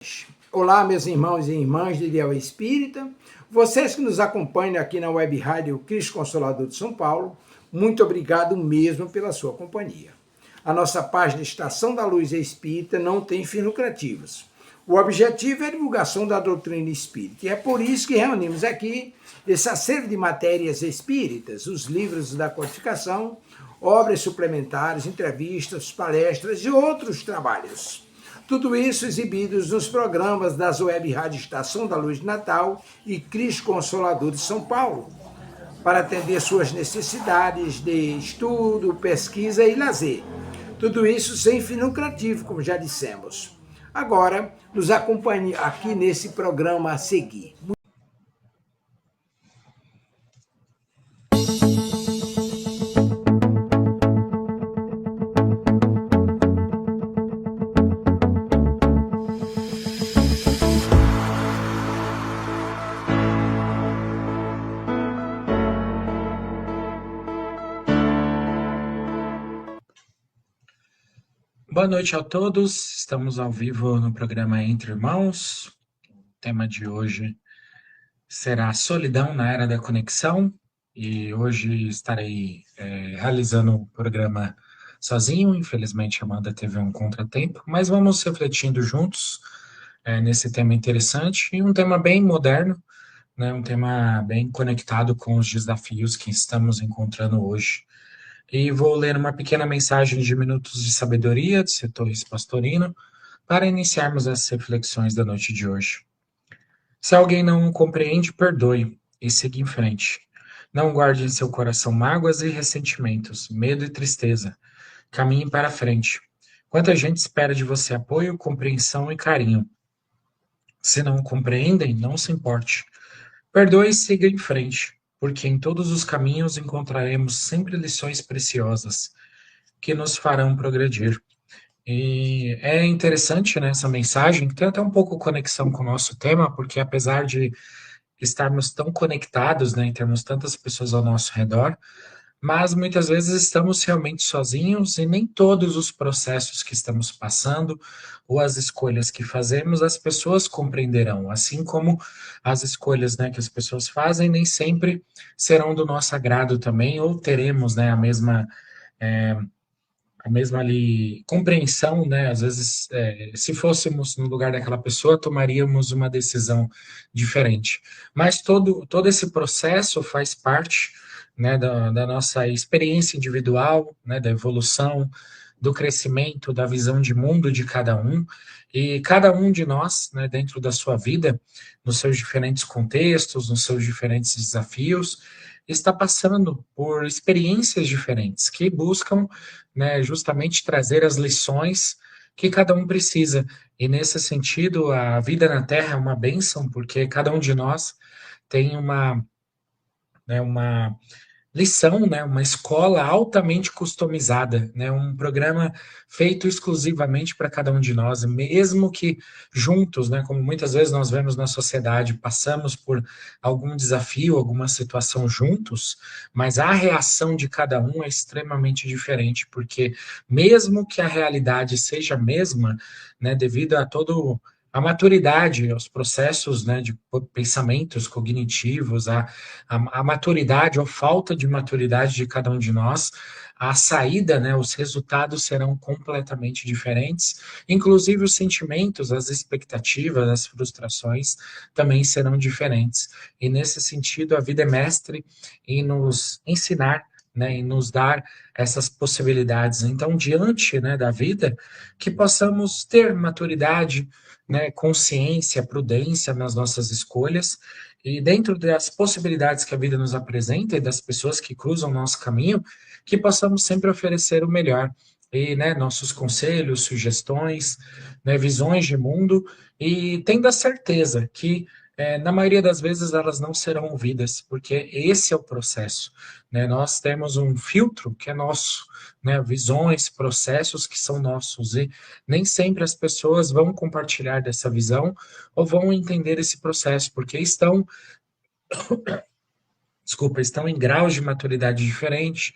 paz. Olá, meus irmãos e irmãs de Ideal Espírita, vocês que nos acompanham aqui na Web Rádio Cristo Consolador de São Paulo, muito obrigado mesmo pela sua companhia. A nossa página Estação da Luz Espírita não tem fins lucrativos. O objetivo é a divulgação da doutrina espírita, e é por isso que reunimos aqui esse acervo de matérias espíritas, os livros da codificação, obras suplementares, entrevistas, palestras e outros trabalhos. Tudo isso exibidos nos programas das Web Rádio Estação da Luz de Natal e Cristo Consolador de São Paulo, para atender suas necessidades de estudo, pesquisa e lazer. Tudo isso sem fim lucrativo, como já dissemos. Agora, nos acompanhe aqui nesse programa a seguir. Boa noite a todos, estamos ao vivo no programa Entre Irmãos. O tema de hoje será Solidão na Era da Conexão, e hoje estarei realizando o programa sozinho. Infelizmente a Amanda teve um contratempo, mas vamos refletindo juntos nesse tema interessante e um tema bem moderno, né, um tema bem conectado com os desafios que estamos encontrando hoje. E vou ler uma pequena mensagem de Minutos de Sabedoria, de Setores Pastorino, para iniciarmos as reflexões da noite de hoje. Se alguém não compreende, perdoe e siga em frente. Não guarde em seu coração mágoas e ressentimentos, medo e tristeza. Caminhe para frente. Quanta gente espera de você apoio, compreensão e carinho. Se não compreendem, não se importe. Perdoe e siga em frente, porque em todos os caminhos encontraremos sempre lições preciosas que nos farão progredir. E é interessante, né, essa mensagem, que tem até um pouco conexão com o nosso tema, porque apesar de estarmos tão conectados, né, e termos tantas pessoas ao nosso redor, mas muitas vezes estamos realmente sozinhos e nem todos os processos que estamos passando ou as escolhas que fazemos as pessoas compreenderão, assim como as escolhas, né, que as pessoas fazem nem sempre serão do nosso agrado também, ou teremos, né, a mesma ali compreensão, né? Às vezes, se fôssemos no lugar daquela pessoa, tomaríamos uma decisão diferente. Mas todo esse processo faz parte, né, da nossa experiência individual, né, da evolução, do crescimento, da visão de mundo de cada um. E cada um de nós, né, dentro da sua vida, nos seus diferentes contextos, nos seus diferentes desafios, está passando por experiências diferentes que buscam, né, justamente trazer as lições que cada um precisa. E nesse sentido, a vida na Terra é uma bênção, porque cada um de nós tem uma lição, né, uma escola altamente customizada, né, um programa feito exclusivamente para cada um de nós, mesmo que juntos, né, como muitas vezes nós vemos na sociedade, passamos por algum desafio, alguma situação juntos, mas a reação de cada um é extremamente diferente, porque mesmo que a realidade seja a mesma, né, devido a todo a maturidade, aos processos, né, de pensamentos cognitivos, a maturidade ou falta de maturidade de cada um de nós, a saída, né, os resultados serão completamente diferentes, inclusive os sentimentos, as expectativas, as frustrações também serão diferentes. E nesse sentido, a vida é mestre em nos ensinar, né, em nos dar essas possibilidades. Então, diante, né, da vida, que possamos ter maturidade, né, consciência, prudência nas nossas escolhas, e dentro das possibilidades que a vida nos apresenta e das pessoas que cruzam o nosso caminho, que possamos sempre oferecer o melhor. E, né, nossos conselhos, sugestões, né, visões de mundo, e tendo a certeza que, na maioria das vezes, elas não serão ouvidas, porque esse é o processo. Né? Nós temos um filtro que é nosso, né, visões, processos que são nossos, e nem sempre as pessoas vão compartilhar dessa visão ou vão entender esse processo, porque estão em graus de maturidade diferentes,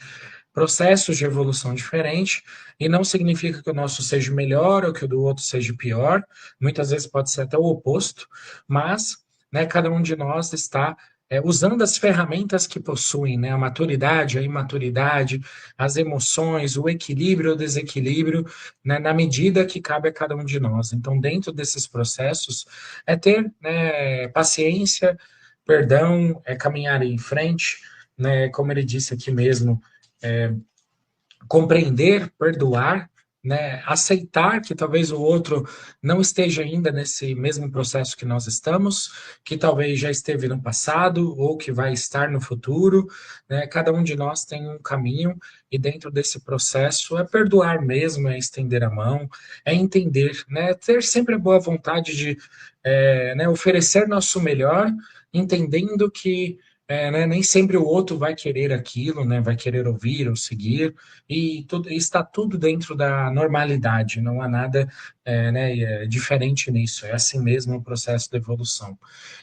processos de evolução diferentes, e não significa que o nosso seja melhor ou que o do outro seja pior, muitas vezes pode ser até o oposto, mas, né, cada um de nós está usando as ferramentas que possuem, né, a maturidade, a imaturidade, as emoções, o equilíbrio, o desequilíbrio, né, na medida que cabe a cada um de nós. Então, dentro desses processos, é ter, né, paciência, perdão, é caminhar em frente, né, como ele disse aqui mesmo, compreender, perdoar, né, aceitar que talvez o outro não esteja ainda nesse mesmo processo que nós estamos, que talvez já esteve no passado ou que vai estar no futuro, né? Cada um de nós tem um caminho e dentro desse processo é perdoar mesmo, é estender a mão, é entender, né? Ter sempre a boa vontade de né, oferecer nosso melhor, entendendo que né, nem sempre o outro vai querer aquilo, né, vai querer ouvir ou seguir, e está tudo dentro da normalidade, não há nada né, diferente nisso, é assim mesmo o processo de evolução.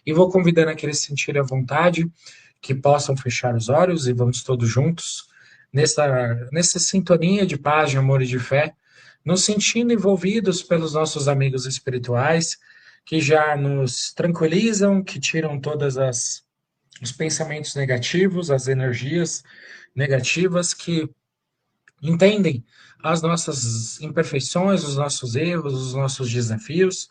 E vou convidando aqueles que sentirem à vontade, que possam fechar os olhos e vamos todos juntos, nessa sintonia de paz, de amor e de fé, nos sentindo envolvidos pelos nossos amigos espirituais, que já nos tranquilizam, que tiram todas os pensamentos negativos, as energias negativas, que entendem as nossas imperfeições, os nossos erros, os nossos desafios,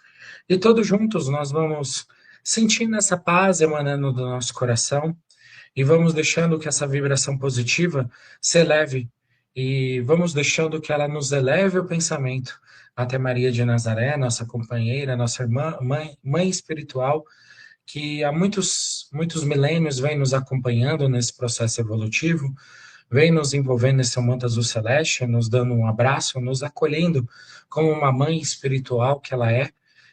e todos juntos nós vamos sentindo essa paz emanando do nosso coração e vamos deixando que essa vibração positiva se eleve e vamos deixando que ela nos eleve o pensamento até Maria de Nazaré, nossa companheira, nossa irmã, mãe espiritual, que há muitos milênios vem nos acompanhando nesse processo evolutivo, vem nos envolvendo nesse manto azul celeste, nos dando um abraço, nos acolhendo como uma mãe espiritual que ela é,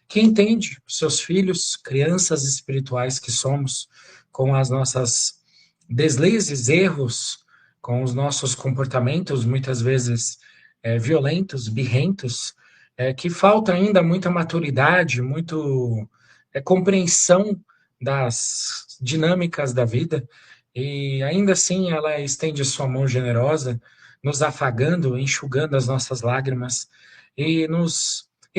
que entende os seus filhos, crianças espirituais que somos, com as nossas deslizes, erros, com os nossos comportamentos muitas vezes violentos, birrentos, que falta ainda muita maturidade, muito compreensão das dinâmicas da vida, e ainda assim ela estende sua mão generosa, nos afagando, enxugando as nossas lágrimas e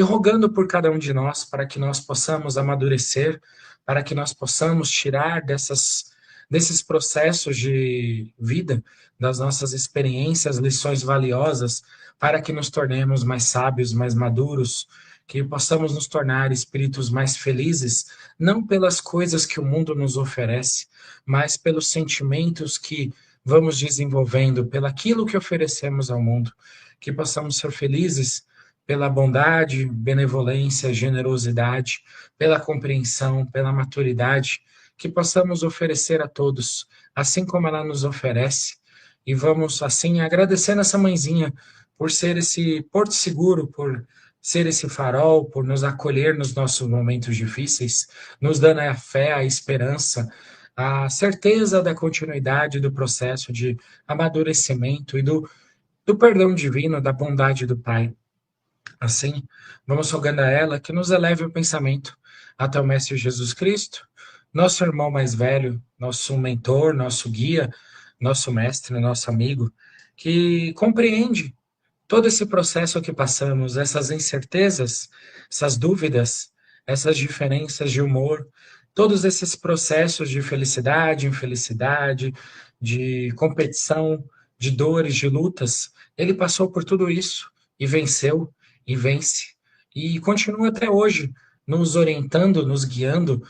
rogando por cada um de nós para que nós possamos amadurecer, para que nós possamos tirar desses processos de vida, das nossas experiências, lições valiosas, para que nos tornemos mais sábios, mais maduros, que possamos nos tornar espíritos mais felizes, não pelas coisas que o mundo nos oferece, mas pelos sentimentos que vamos desenvolvendo, pelaquilo que oferecemos ao mundo, que possamos ser felizes pela bondade, benevolência, generosidade, pela compreensão, pela maturidade, que possamos oferecer a todos, assim como ela nos oferece, e vamos assim agradecendo essa mãezinha por ser esse porto seguro, por ser esse farol, por nos acolher nos nossos momentos difíceis, nos dando a fé, a esperança, a certeza da continuidade do processo de amadurecimento e do perdão divino, da bondade do Pai. Assim, vamos rogando a ela que nos eleve o pensamento até o Mestre Jesus Cristo, nosso irmão mais velho, nosso mentor, nosso guia, nosso mestre, nosso amigo, que compreende todo esse processo que passamos, essas incertezas, essas dúvidas, essas diferenças de humor, todos esses processos de felicidade, infelicidade, de competição, de dores, de lutas, ele passou por tudo isso e venceu e vence e continua até hoje nos orientando, nos guiando,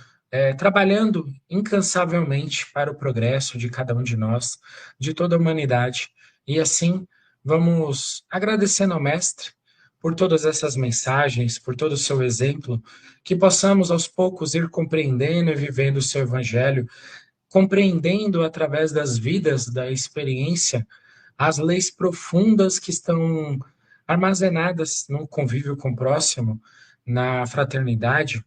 trabalhando incansavelmente para o progresso de cada um de nós, de toda a humanidade. E assim, vamos agradecendo ao Mestre por todas essas mensagens, por todo o seu exemplo, que possamos aos poucos ir compreendendo e vivendo o seu Evangelho, compreendendo através das vidas, da experiência, as leis profundas que estão armazenadas no convívio com o próximo, na fraternidade,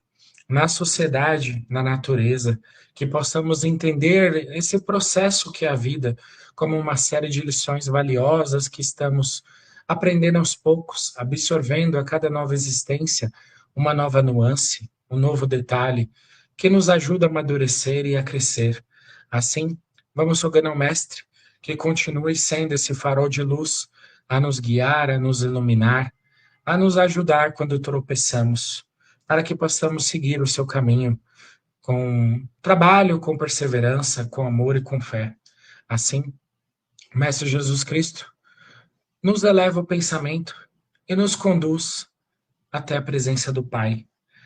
na sociedade, na natureza, que possamos entender esse processo que é a vida como uma série de lições valiosas que estamos aprendendo aos poucos, absorvendo a cada nova existência uma nova nuance, um novo detalhe que nos ajuda a amadurecer e a crescer. Assim, vamos rogando ao Mestre que continue sendo esse farol de luz a nos guiar, a nos iluminar, a nos ajudar quando tropeçamos, para que possamos seguir o seu caminho com trabalho, com perseverança, com amor e com fé. Assim, Mestre Jesus Cristo nos eleva o pensamento e nos conduz até a presença do Pai.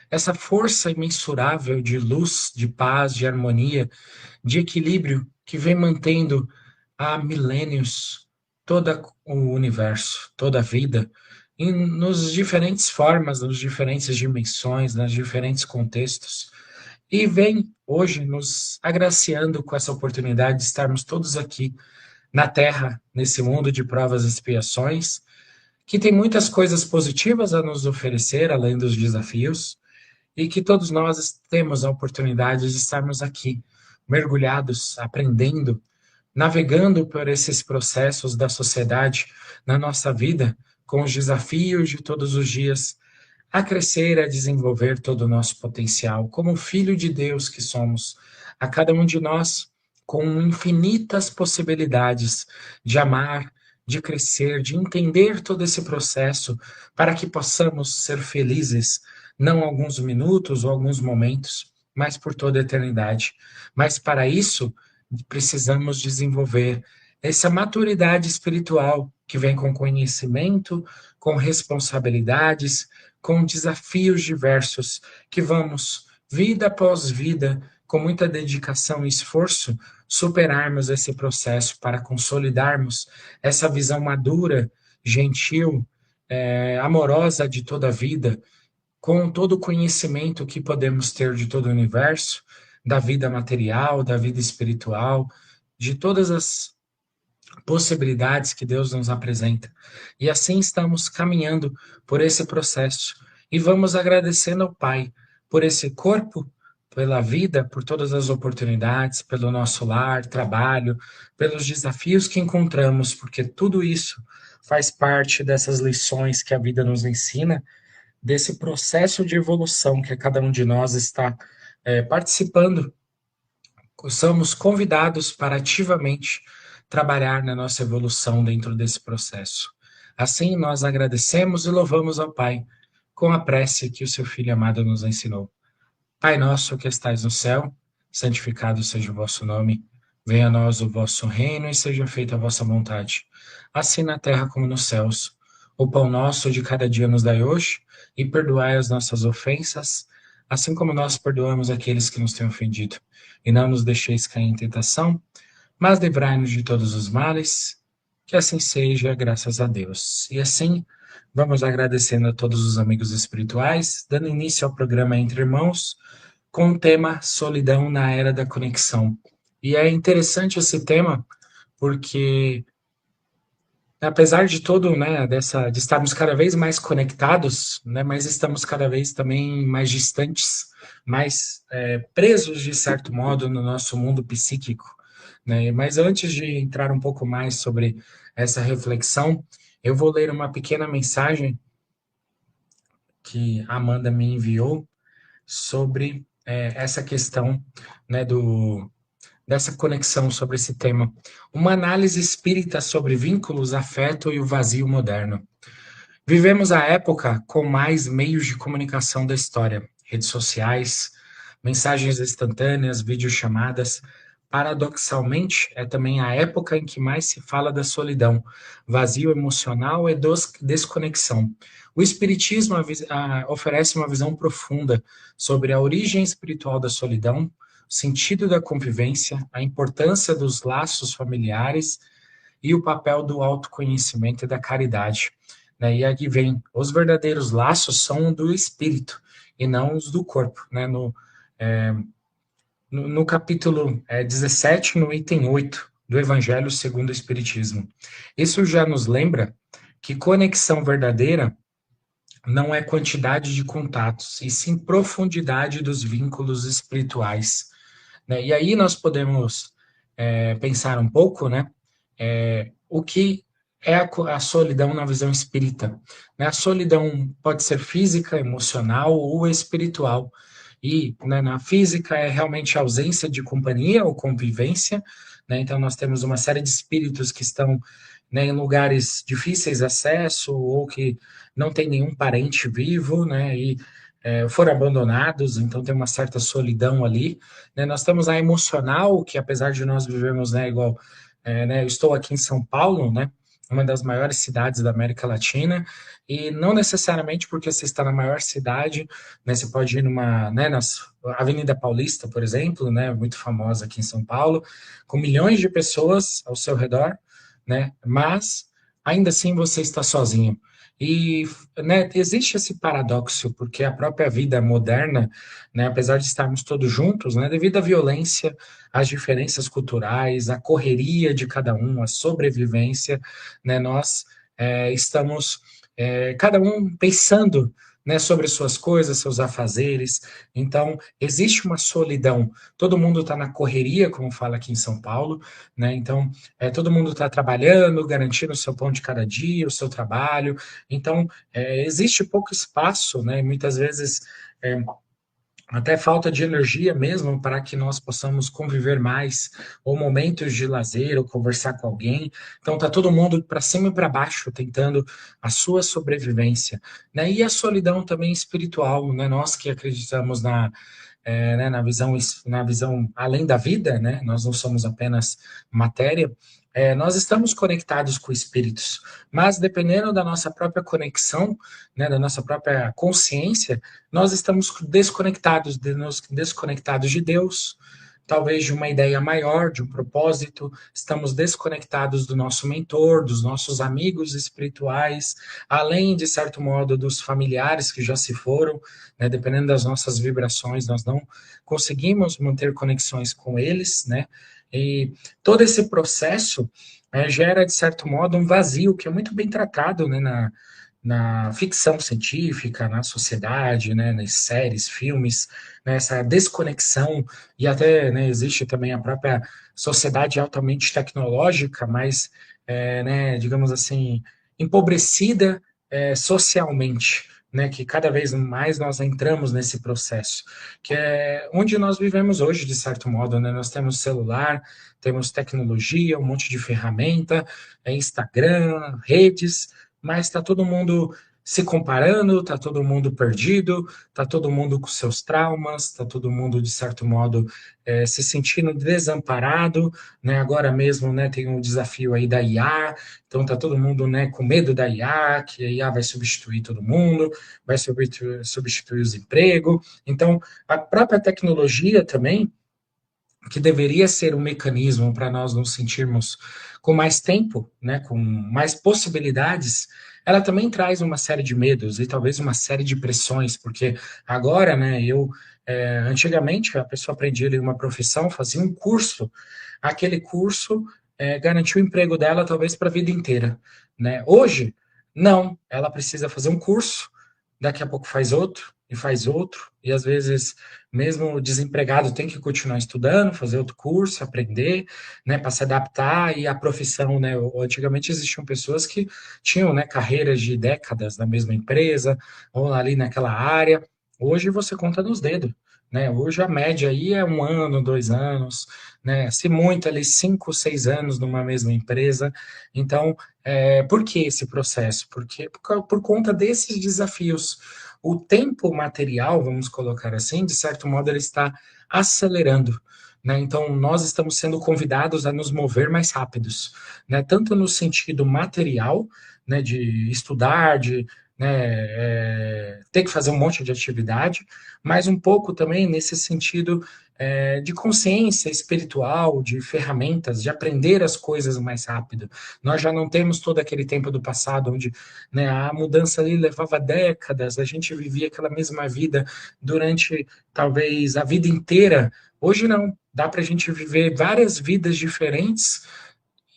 Essa força imensurável de luz, de paz, de harmonia, de equilíbrio que vem mantendo há milênios todo o universo, toda a vida, nos diferentes formas, nas diferentes dimensões, nos diferentes contextos, e vem hoje nos agraciando com essa oportunidade de estarmos todos aqui na Terra, nesse mundo de provas e expiações, que tem muitas coisas positivas a nos oferecer, além dos desafios, e que todos nós temos a oportunidade de estarmos aqui, mergulhados, aprendendo, navegando por esses processos da sociedade na nossa vida, com os desafios de todos os dias, a crescer, a desenvolver todo o nosso potencial, como filho de Deus que somos, a cada um de nós com infinitas possibilidades de amar, de crescer, de entender todo esse processo, para que possamos ser felizes, não alguns minutos ou alguns momentos, mas por toda a eternidade. Mas para isso, precisamos desenvolver essa maturidade espiritual que vem com conhecimento, com responsabilidades, com desafios diversos, que vamos, vida após vida, com muita dedicação e esforço, superarmos esse processo para consolidarmos essa visão madura, gentil, amorosa de toda a vida, com todo o conhecimento que podemos ter de todo o universo, da vida material, da vida espiritual, de todas as possibilidades que Deus nos apresenta. E assim estamos caminhando por esse processo e vamos agradecendo ao Pai por esse corpo, pela vida, por todas as oportunidades, pelo nosso lar, trabalho, pelos desafios que encontramos, porque tudo isso faz parte dessas lições que a vida nos ensina, desse processo de evolução que cada um de nós está participando. Somos convidados para ativamente trabalhar na nossa evolução dentro desse processo. Assim, nós agradecemos e louvamos ao Pai com a prece que o seu Filho amado nos ensinou. Pai nosso que estais no céu, santificado seja o vosso nome. Venha a nós o vosso reino e seja feita a vossa vontade, assim na terra como nos céus. O pão nosso de cada dia nos dai hoje, e perdoai as nossas ofensas, assim como nós perdoamos aqueles que nos têm ofendido. E não nos deixeis cair em tentação, mas livrai-nos de todos os males, que assim seja, graças a Deus. E assim, vamos agradecendo a todos os amigos espirituais, dando início ao programa Entre Irmãos, com o tema Solidão na Era da Conexão. E é interessante esse tema, porque apesar de todo, né, de estarmos cada vez mais conectados, né, mas estamos cada vez também mais distantes, mais presos, de certo modo, no nosso mundo psíquico, né? Mas antes de entrar um pouco mais sobre essa reflexão, eu vou ler uma pequena mensagem que a Amanda me enviou sobre essa questão, né, dessa conexão sobre esse tema. Uma análise espírita sobre vínculos, afeto e o vazio moderno. Vivemos a época com mais meios de comunicação da história, redes sociais, mensagens instantâneas, videochamadas. Paradoxalmente, é também a época em que mais se fala da solidão, vazio emocional e desconexão. O Espiritismo oferece uma visão profunda sobre a origem espiritual da solidão, o sentido da convivência, a importância dos laços familiares e o papel do autoconhecimento e da caridade. Né? E aqui vem, os verdadeiros laços são do espírito e não os do corpo. Né? No capítulo 17, no item 8 do Evangelho segundo o Espiritismo. Isso já nos lembra que conexão verdadeira não é quantidade de contatos, e sim profundidade dos vínculos espirituais. Né? E aí nós podemos pensar um pouco, né, o que é a solidão na visão espírita. Né? A solidão pode ser física, emocional ou espiritual. E, né, na física é realmente a ausência de companhia ou convivência, né? Então nós temos uma série de espíritos que estão, né, em lugares difíceis de acesso ou que não tem nenhum parente vivo, né? E foram abandonados, então tem uma certa solidão ali, né? Nós temos a emocional, que apesar de nós vivermos, né, igual, né, eu estou aqui em São Paulo, né? Uma das maiores cidades da América Latina, e não necessariamente porque você está na maior cidade, né, você pode ir numa, né, Avenida Paulista, por exemplo, né, muito famosa aqui em São Paulo, com milhões de pessoas ao seu redor, né, mas ainda assim você está sozinho. E, né, existe esse paradoxo, porque a própria vida moderna, né, apesar de estarmos todos juntos, né, devido à violência, às diferenças culturais, à correria de cada um, à sobrevivência, né, nós estamos cada um pensando, né, sobre suas coisas, seus afazeres. Então, existe uma solidão. Todo mundo está na correria, como fala aqui em São Paulo, né? Então, todo mundo está trabalhando, garantindo o seu pão de cada dia, o seu trabalho. Então, existe pouco espaço, né? Muitas vezes até falta de energia mesmo para que nós possamos conviver mais, ou momentos de lazer, ou conversar com alguém. Então tá todo mundo para cima e para baixo tentando a sua sobrevivência, né? E a solidão também espiritual, né? Nós que acreditamos né, na visão além da vida, né? Nós não somos apenas matéria. Nós estamos conectados com espíritos, mas dependendo da nossa própria conexão, né, da nossa própria consciência, nós estamos desconectados de Deus, talvez de uma ideia maior, de um propósito, estamos desconectados do nosso mentor, dos nossos amigos espirituais, além, de certo modo, dos familiares que já se foram, né, dependendo das nossas vibrações, nós não conseguimos manter conexões com eles, né, e todo esse processo gera, de certo modo, um vazio que é muito bem tratado, né, na ficção científica, na sociedade, né, nas séries, filmes, né, essa desconexão, e até, né, existe também a própria sociedade altamente tecnológica, mas, né, digamos assim, empobrecida socialmente, né, que cada vez mais nós entramos nesse processo, que é onde nós vivemos hoje, de certo modo, né, nós temos celular, temos tecnologia, um monte de ferramenta, Instagram, redes, mas está todo mundo se comparando, está todo mundo perdido, está todo mundo com seus traumas, está todo mundo, de certo modo, se sentindo desamparado, né? Agora mesmo, né, tem um desafio aí da IA, então está todo mundo, né, com medo da IA, que a IA vai substituir todo mundo, vai substituir os empregos. Então, a própria tecnologia também, que deveria ser um mecanismo para nós nos sentirmos com mais tempo, né, com mais possibilidades, ela também traz uma série de medos e talvez uma série de pressões, porque agora, né, antigamente a pessoa aprendia ali uma profissão, fazia um curso, aquele curso garantiu o emprego dela talvez para a vida inteira, né? Hoje, não, ela precisa fazer um curso, daqui a pouco faz outro, e às vezes mesmo desempregado tem que continuar estudando, fazer outro curso, aprender, né, para se adaptar, e a profissão, né, antigamente existiam pessoas que tinham, né, carreiras de décadas na mesma empresa, ou ali naquela área, hoje você conta nos dedos, né, hoje a média aí é 1 ano, 2 anos, né, se muito ali 5, 6 anos numa mesma empresa, então, por que esse processo? Porque por conta desses desafios, o tempo material, vamos colocar assim, de certo modo, ele está acelerando, né? Então, nós estamos sendo convidados a nos mover mais rápidos, né? Tanto no sentido material, né, de estudar, de, né, ter que fazer um monte de atividade, mas um pouco também nesse sentido de consciência espiritual, de ferramentas, de aprender as coisas mais rápido. Nós já não temos todo aquele tempo do passado onde, né, a mudança ali levava décadas, a gente vivia aquela mesma vida durante talvez a vida inteira. Hoje não, dá para a gente viver várias vidas diferentes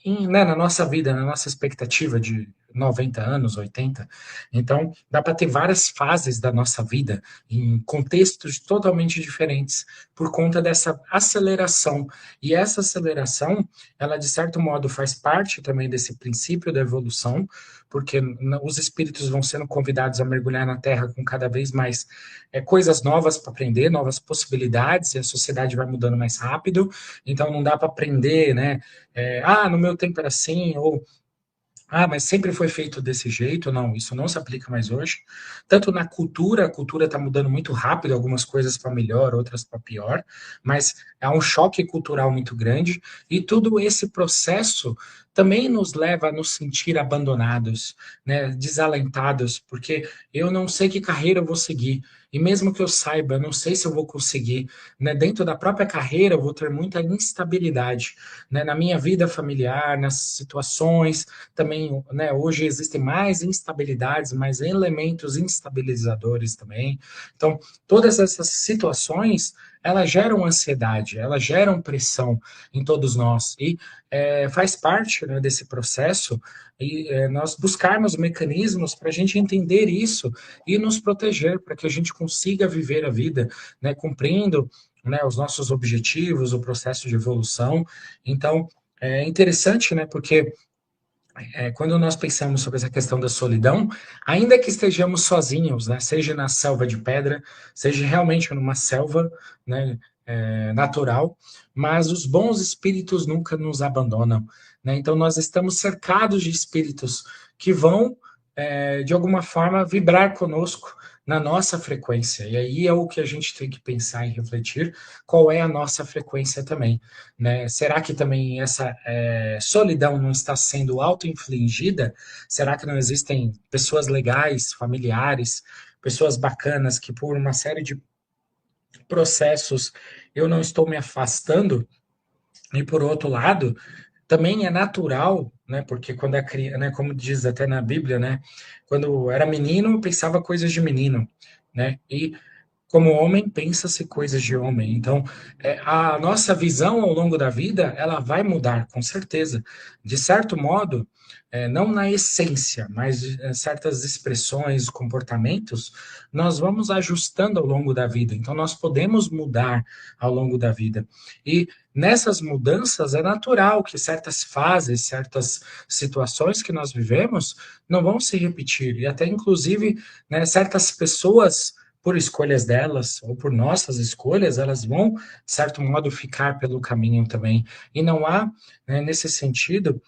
né, na nossa vida, na nossa expectativa de, 90 anos, 80. Então, dá para ter várias fases da nossa vida em contextos totalmente diferentes por conta dessa aceleração. E essa aceleração, ela de certo modo faz parte também desse princípio da evolução, porque os espíritos vão sendo convidados a mergulhar na Terra com cada vez mais coisas novas para aprender, novas possibilidades, e a sociedade vai mudando mais rápido, então não dá para aprender, né? No meu tempo era assim, ou mas sempre foi feito desse jeito. Não, isso não se aplica mais hoje. Tanto na cultura, a cultura está mudando muito rápido, algumas coisas para melhor, outras para pior, mas há um choque cultural muito grande, e todo esse processo também nos leva a nos sentir abandonados, né, desalentados, porque eu não sei que carreira eu vou seguir, e mesmo que eu saiba, eu não sei se eu vou conseguir, né, dentro da própria carreira eu vou ter muita instabilidade, né, na minha vida familiar, nas situações, também, né, hoje existem mais instabilidades, mais elementos instabilizadores também. Então, todas essas situações, elas geram ansiedade, elas geram pressão em todos nós, e faz parte, né, desse processo, e nós buscarmos mecanismos para a gente entender isso e nos proteger, para que a gente consiga viver a vida, né, cumprindo, né, os nossos objetivos, o processo de evolução. Então, é interessante, né, porque quando nós pensamos sobre essa questão da solidão, ainda que estejamos sozinhos, né, seja na selva de pedra, seja realmente numa selva, né, natural, mas os bons espíritos nunca nos abandonam, né? Então nós estamos cercados de espíritos que vão, de alguma forma, vibrar conosco na nossa frequência. E aí é o que a gente tem que pensar e refletir, qual é a nossa frequência também, né? Será que também essa solidão não está sendo auto-infligida? Será que não existem pessoas legais, familiares, pessoas bacanas que por uma série de processos eu não estou me afastando? E por outro lado, também é natural, né? Porque quando é criança, né, como diz até na Bíblia, né? Quando era menino, pensava coisas de menino, né? E como homem, pensa-se coisas de homem. Então, a nossa visão ao longo da vida, ela vai mudar, com certeza. De certo modo, não na essência, mas certas expressões, comportamentos, nós vamos ajustando ao longo da vida. Então, nós podemos mudar ao longo da vida. E nessas mudanças, é natural que certas fases, certas situações que nós vivemos não vão se repetir. E até, inclusive, né, certas pessoas, por escolhas delas ou por nossas escolhas, elas vão, de certo modo, ficar pelo caminho também. E não há, né, nesse sentido,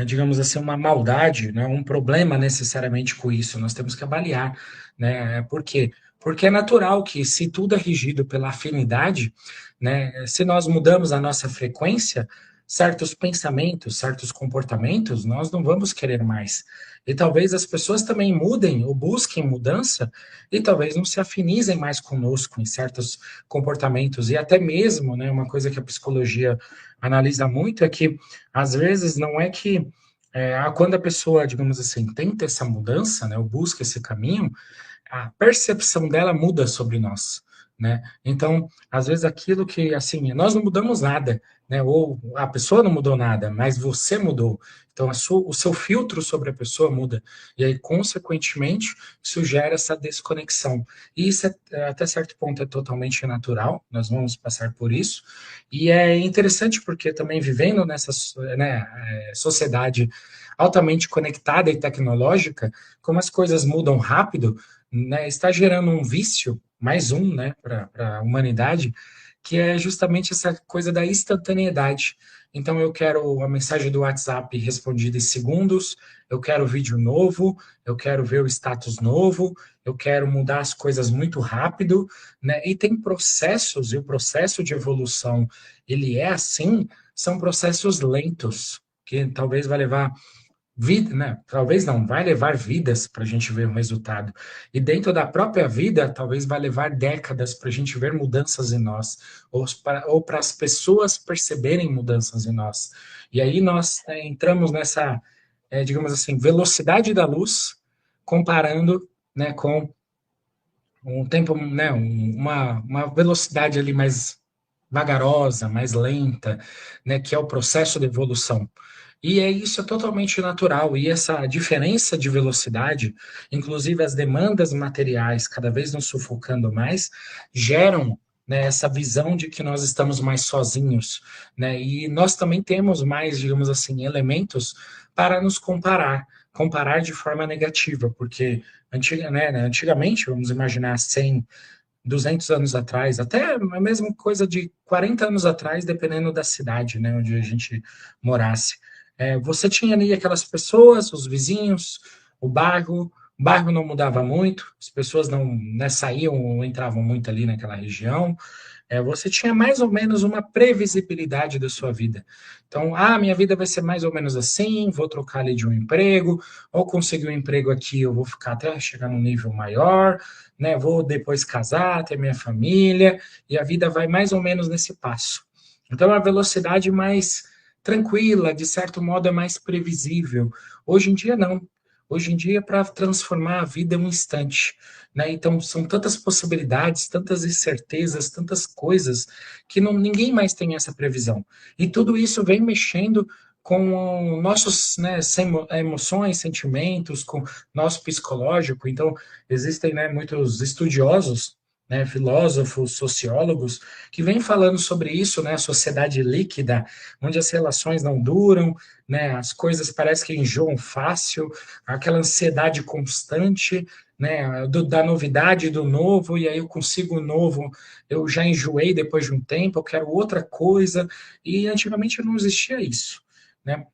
digamos assim, uma maldade, né, um problema necessariamente com isso. Nós temos que avaliar, né? Por quê? Porque é natural que, se tudo é regido pela afinidade, né, se nós mudamos a nossa frequência, certos pensamentos, certos comportamentos, nós não vamos querer mais. E talvez as pessoas também mudem ou busquem mudança e talvez não se afinizem mais conosco em certos comportamentos. E até mesmo, né, uma coisa que a psicologia analisa muito é que, às vezes, não é que quando a pessoa, digamos assim, tenta essa mudança, né, ou busca esse caminho, a percepção dela muda sobre nós, né? Então, às vezes aquilo que, assim, nós não mudamos nada, né? Ou a pessoa não mudou nada, mas você mudou. Então, o seu filtro sobre a pessoa muda. E aí, consequentemente, isso gera essa desconexão. E isso, até certo ponto, é totalmente natural, nós vamos passar por isso. E é interessante porque também vivendo nessa, né, sociedade altamente conectada e tecnológica, como as coisas mudam rápido, né, está gerando um vício, mais um, né, para a humanidade, que é justamente essa coisa da instantaneidade. Então, eu quero a mensagem do WhatsApp respondida em segundos, eu quero vídeo novo, eu quero ver o status novo, eu quero mudar as coisas muito rápido, né? E tem processos, e o processo de evolução, ele é assim, são processos lentos, que talvez vai levar vida, né? Talvez não, vai levar vidas para a gente ver um resultado. E dentro da própria vida, talvez vai levar décadas para a gente ver mudanças em nós, ou para as pessoas perceberem mudanças em nós. E aí nós entramos nessa, digamos assim, velocidade da luz, comparando, né, com um tempo, né, uma velocidade ali mais vagarosa, mais lenta, né, que é o processo de evolução. E isso é totalmente natural. E essa diferença de velocidade, inclusive as demandas materiais cada vez nos sufocando mais, geram, né, essa visão de que nós estamos mais sozinhos, né? E nós também temos mais, digamos assim, elementos para nos comparar de forma negativa, porque antigamente, vamos imaginar 100, 200 anos atrás, até a mesma coisa de 40 anos atrás, dependendo da cidade, né, onde a gente morasse. Você tinha ali aquelas pessoas, os vizinhos, o bairro não mudava muito, as pessoas não, né, saíam ou entravam muito ali naquela região, você tinha mais ou menos uma previsibilidade da sua vida. Então, minha vida vai ser mais ou menos assim, vou trocar ali de um emprego, ou conseguir um emprego aqui, eu vou ficar até chegar num nível maior, né? Vou depois casar, ter minha família, e a vida vai mais ou menos nesse passo. Então, a velocidade mais tranquila, de certo modo, é mais previsível. Hoje em dia, não. Hoje em dia, para transformar a vida é um instante. Né? Então, são tantas possibilidades, tantas incertezas, tantas coisas, que ninguém mais tem essa previsão. E tudo isso vem mexendo com nossos, né, emoções, sentimentos, com nosso psicológico. Então, existem, né, muitos estudiosos, né, filósofos, sociólogos, que vêm falando sobre isso, né, a sociedade líquida, onde as relações não duram, né, as coisas parecem que enjoam fácil, aquela ansiedade constante, né, da novidade, do novo, e aí eu consigo o novo, eu já enjoei depois de um tempo, eu quero outra coisa, e antigamente não existia isso, né?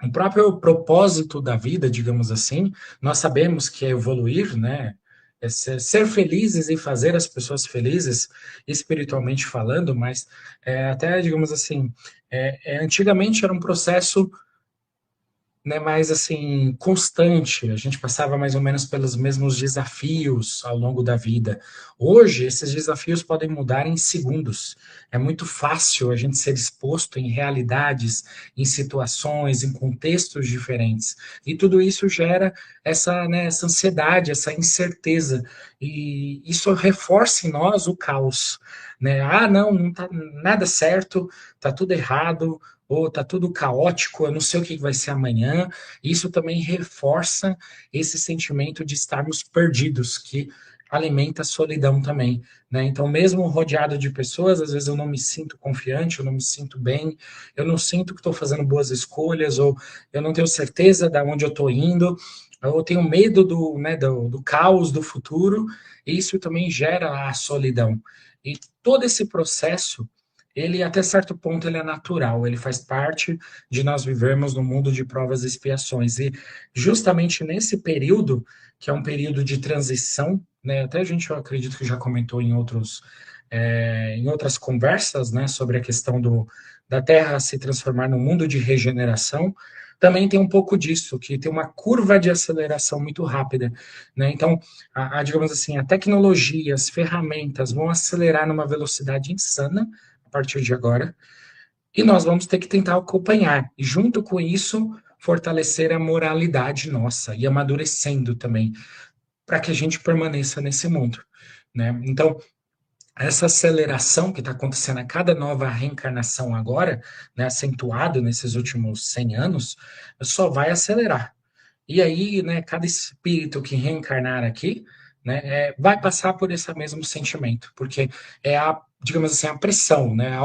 O próprio propósito da vida, digamos assim, nós sabemos que é evoluir, né? É ser felizes e fazer as pessoas felizes, espiritualmente falando, mas até, digamos assim, antigamente era um processo, né, mais assim, constante. A gente passava mais ou menos pelos mesmos desafios ao longo da vida. Hoje, esses desafios podem mudar em segundos. É muito fácil a gente ser exposto em realidades, em situações, em contextos diferentes. E tudo isso gera essa, né, essa ansiedade, essa incerteza. E isso reforça em nós o caos. Né? Não está nada certo, está tudo errado, ou está tudo caótico, eu não sei o que vai ser amanhã. Isso também reforça esse sentimento de estarmos perdidos, que alimenta a solidão também, né? Então, mesmo rodeado de pessoas, às vezes eu não me sinto confiante, eu não me sinto bem, eu não sinto que estou fazendo boas escolhas, ou eu não tenho certeza de onde eu estou indo, eu tenho medo do caos do futuro, e isso também gera a solidão. E todo esse processo ele até certo ponto ele é natural, ele faz parte de nós vivermos no mundo de provas e expiações. E justamente nesse período, que é um período de transição, né, até a gente, eu acredito que já comentou em outras conversas, né, sobre a questão da Terra se transformar num mundo de regeneração, também tem um pouco disso, que tem uma curva de aceleração muito rápida, né? Então, digamos assim, a tecnologia, as ferramentas vão acelerar numa velocidade insana, a partir de agora, e nós vamos ter que tentar acompanhar. E junto com isso, fortalecer a moralidade nossa e amadurecendo também, para que a gente permaneça nesse mundo. Né? Então, essa aceleração que está acontecendo a cada nova reencarnação agora, né, acentuado nesses últimos 100 anos, só vai acelerar. E aí, né, cada espírito que reencarnar aqui, né, vai passar por esse mesmo sentimento, porque digamos assim, a pressão, né,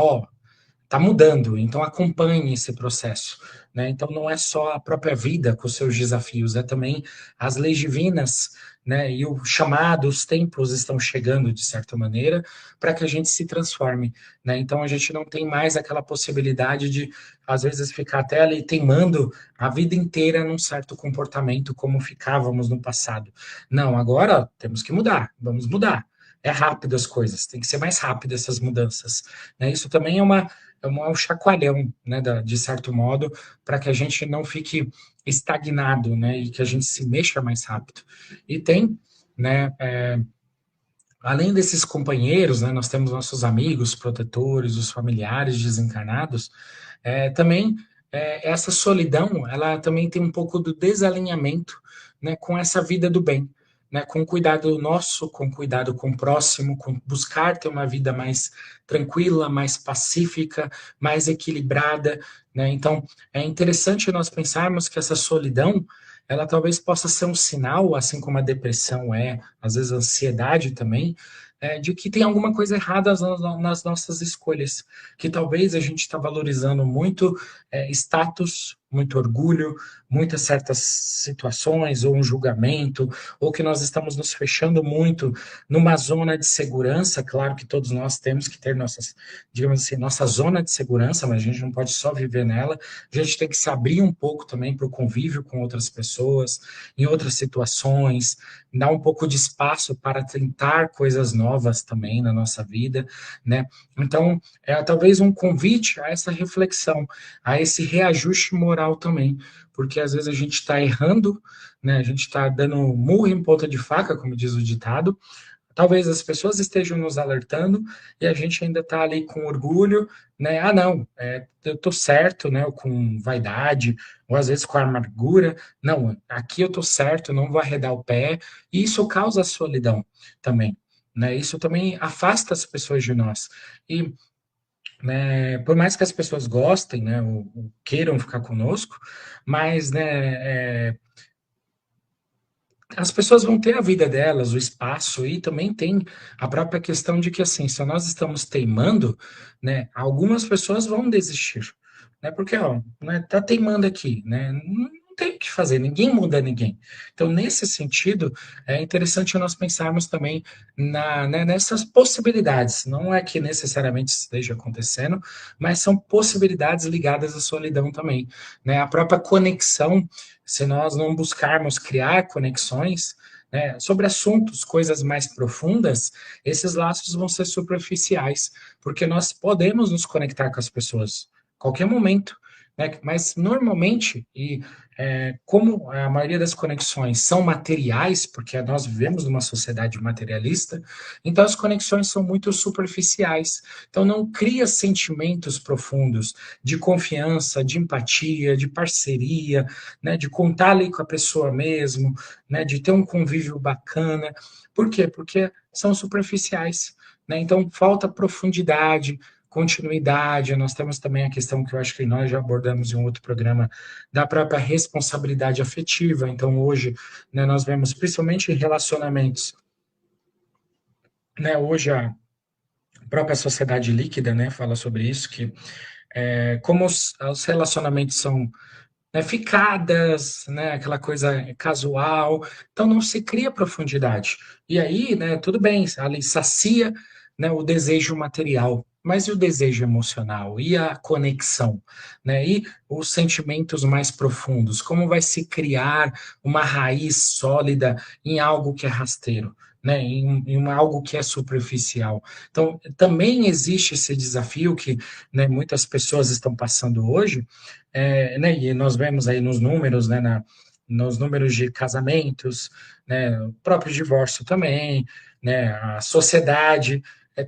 está mudando, então acompanhe esse processo. Né? Então não é só a própria vida com os seus desafios, é também as leis divinas, né? E o chamado, os tempos estão chegando de certa maneira para que a gente se transforme. Né? Então a gente não tem mais aquela possibilidade de, às vezes, ficar até ali teimando a vida inteira num certo comportamento como ficávamos no passado. Não, agora temos que mudar, vamos mudar. É rápido as coisas, tem que ser mais rápido essas mudanças. Né? Isso também é um chacoalhão, né, de certo modo, para que a gente não fique estagnado, né, e que a gente se mexa mais rápido. E tem, né, além desses companheiros, né, nós temos nossos amigos, protetores, os familiares desencarnados, também essa solidão, ela também tem um pouco do desalinhamento, né, com essa vida do bem. né, com cuidado nosso, com cuidado com o próximo, com buscar ter uma vida mais tranquila, mais pacífica, mais equilibrada, né? Então, é interessante nós pensarmos que essa solidão, ela talvez possa ser um sinal, assim como a depressão é, às vezes a ansiedade também, de que tem alguma coisa errada nas nossas escolhas, que talvez a gente está valorizando muito status, muito orgulho, muitas certas situações, ou um julgamento, ou que nós estamos nos fechando muito numa zona de segurança. Claro que todos nós temos que ter nossas, digamos assim, nossa zona de segurança, mas a gente não pode só viver nela, a gente tem que se abrir um pouco também para o convívio com outras pessoas, em outras situações, dar um pouco de espaço para tentar coisas novas também na nossa vida, né? Então, talvez um convite a essa reflexão, a esse reajuste moral também, porque às vezes a gente está errando, né? A gente está dando murro em ponta de faca, como diz o ditado. Talvez as pessoas estejam nos alertando e a gente ainda está ali com orgulho, né? Ah, não, eu estou certo, né? Ou com vaidade, ou às vezes com amargura. Não, aqui eu estou certo, não vou arredar o pé. E isso causa solidão também, né? Isso também afasta as pessoas de nós. E né, por mais que as pessoas gostem, né, ou queiram ficar conosco, mas né, as pessoas vão ter a vida delas, o espaço, e também tem a própria questão de que, assim, se nós estamos teimando, né, algumas pessoas vão desistir, né, porque, ó, né, tá teimando aqui, né, não tem o que fazer, ninguém muda ninguém. Então, nesse sentido, é interessante nós pensarmos também né, nessas possibilidades, não é que necessariamente esteja acontecendo, mas são possibilidades ligadas à solidão também, né, a própria conexão, se nós não buscarmos criar conexões, né, sobre assuntos, coisas mais profundas, esses laços vão ser superficiais, porque nós podemos nos conectar com as pessoas a qualquer momento, né, mas normalmente, como a maioria das conexões são materiais, porque nós vivemos numa sociedade materialista, então as conexões são muito superficiais, então não cria sentimentos profundos de confiança, de empatia, de parceria, né, de contar ali com a pessoa mesmo, né, de ter um convívio bacana. Por quê? Porque são superficiais, né? Então falta profundidade, continuidade. Nós temos também a questão que eu acho que nós já abordamos em um outro programa da própria responsabilidade afetiva. Então hoje, né, nós vemos principalmente em relacionamentos, né, hoje a própria sociedade líquida, né, fala sobre isso, que como os relacionamentos são, né, ficadas, né, aquela coisa casual, então não se cria profundidade. E aí, né, tudo bem, ali sacia, né, o desejo material, mas e o desejo emocional? E a conexão? Né, e os sentimentos mais profundos? Como vai se criar uma raiz sólida em algo que é rasteiro? Né, em algo que é superficial. Então, também existe esse desafio que, né, muitas pessoas estão passando hoje, né, e nós vemos aí nos números, né, nos números de casamentos, né, o próprio divórcio também, né, a sociedade,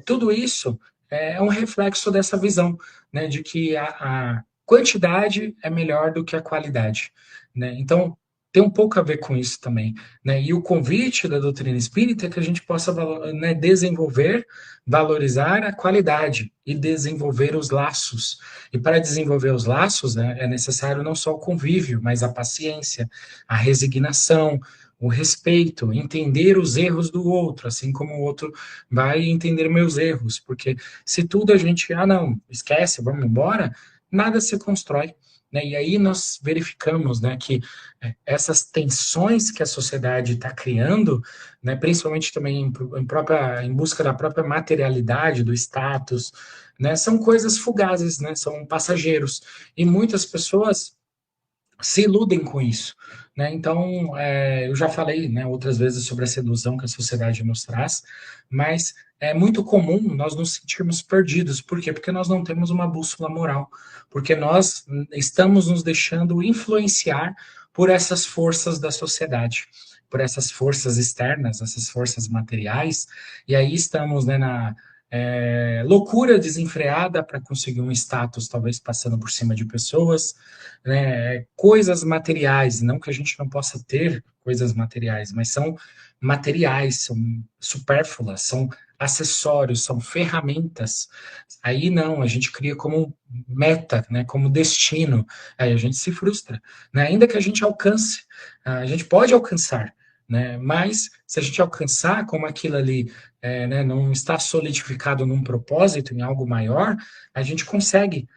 tudo isso é um reflexo dessa visão, né, de que a quantidade é melhor do que a qualidade, né? Então, tem um pouco a ver com isso também, né? E o convite da doutrina espírita é que a gente possa, né, desenvolver, valorizar a qualidade e desenvolver os laços. E para desenvolver os laços, né, é necessário não só o convívio, mas a paciência, a resignação, o respeito, entender os erros do outro, assim como o outro vai entender meus erros, porque se tudo a gente, não, esquece, vamos embora, nada se constrói. Né? E aí nós verificamos, né, que essas tensões que a sociedade está criando, né, principalmente também em busca da própria materialidade, do status, né, são coisas fugazes, né, são passageiros. E muitas pessoas se iludem com isso. Né? Então, eu já falei, né, outras vezes sobre essa ilusão que a sociedade nos traz, mas é muito comum nós nos sentirmos perdidos. Por quê? Porque nós não temos uma bússola moral, porque nós estamos nos deixando influenciar por essas forças da sociedade, por essas forças externas, essas forças materiais, e aí estamos, né, loucura desenfreada para conseguir um status, talvez passando por cima de pessoas, né? Coisas materiais, não que a gente não possa ter coisas materiais, mas são materiais, são supérfluas, são acessórios, são ferramentas. Aí não, a gente cria como meta, né, como destino, aí a gente se frustra, né? Ainda que a gente alcance, a gente pode alcançar, né? Mas se a gente alcançar como aquilo ali né, não está solidificado num propósito, em algo maior, a gente consegue.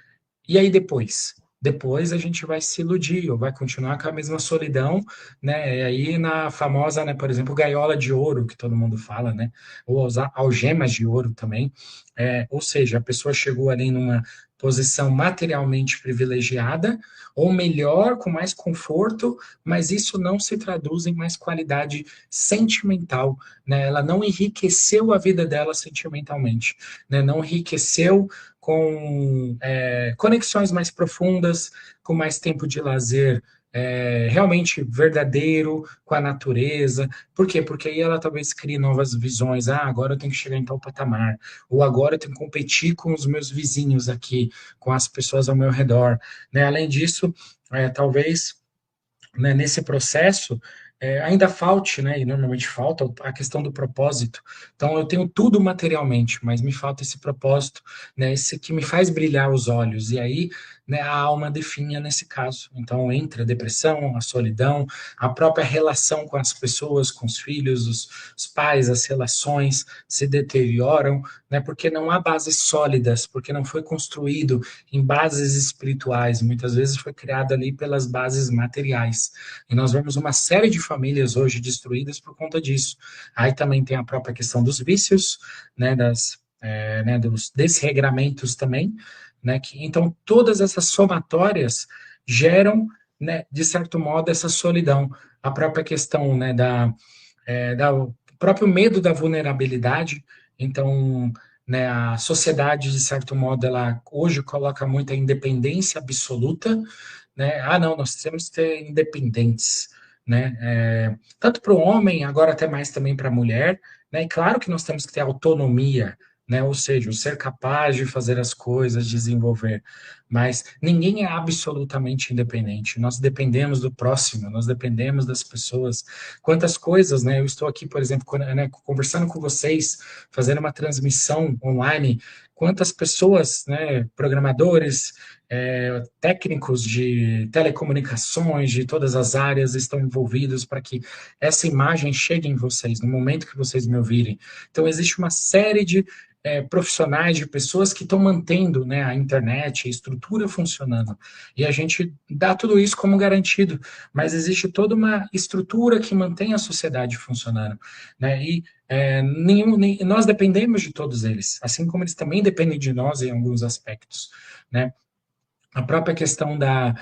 E aí depois? Depois a gente vai se iludir, ou vai continuar com a mesma solidão, né? E aí na famosa, né, por exemplo, gaiola de ouro, que todo mundo fala, né? Ou as algemas de ouro também. Ou seja, a pessoa chegou ali numa posição materialmente privilegiada, ou melhor, com mais conforto, mas isso não se traduz em mais qualidade sentimental, né? Ela não enriqueceu a vida dela sentimentalmente, né? Não enriqueceu com conexões mais profundas, com mais tempo de lazer realmente verdadeiro com a natureza. Por quê? Porque aí ela talvez crie novas visões. Ah, agora eu tenho que chegar em tal patamar. Ou agora eu tenho que competir com os meus vizinhos aqui, com as pessoas ao meu redor. Né? Além disso, talvez né, nesse processo ainda falte, né, e normalmente falta a questão do propósito. Então eu tenho tudo materialmente, mas me falta esse propósito, né, esse que me faz brilhar os olhos. E aí, né, a alma definha nesse caso. Então entra a depressão, a solidão, a própria relação com as pessoas, com os filhos, os pais, as relações se deterioram, né, porque não há bases sólidas, porque não foi construído em bases espirituais. Muitas vezes foi criado ali pelas bases materiais. E nós vemos uma série de famílias hoje destruídas por conta disso. Aí também tem a própria questão dos vícios, né, dos desregramentos também, né, então todas essas somatórias geram, né, de certo modo, essa solidão. A própria questão, né, o próprio medo da vulnerabilidade. Então, né, a sociedade, de certo modo, ela hoje coloca muita independência absoluta, né? Ah, não, nós temos que ser independentes, né? Tanto para o homem, agora até mais também para a mulher, né? E claro que nós temos que ter autonomia, né? Ou seja, o ser capaz de fazer as coisas, desenvolver, mas ninguém é absolutamente independente. Nós dependemos do próximo, nós dependemos das pessoas. Quantas coisas, né? Eu estou aqui, por exemplo, né, conversando com vocês, fazendo uma transmissão online. Quantas pessoas, né, programadores, técnicos de telecomunicações, de todas as áreas estão envolvidos para que essa imagem chegue em vocês, no momento que vocês me ouvirem. Então, existe uma série de profissionais, de pessoas que estão mantendo, né, a internet, a estrutura funcionando. E a gente dá tudo isso como garantido, mas existe toda uma estrutura que mantém a sociedade funcionando. Né? E nós dependemos de todos eles, assim como eles também dependem de nós em alguns aspectos. Né? A própria questão da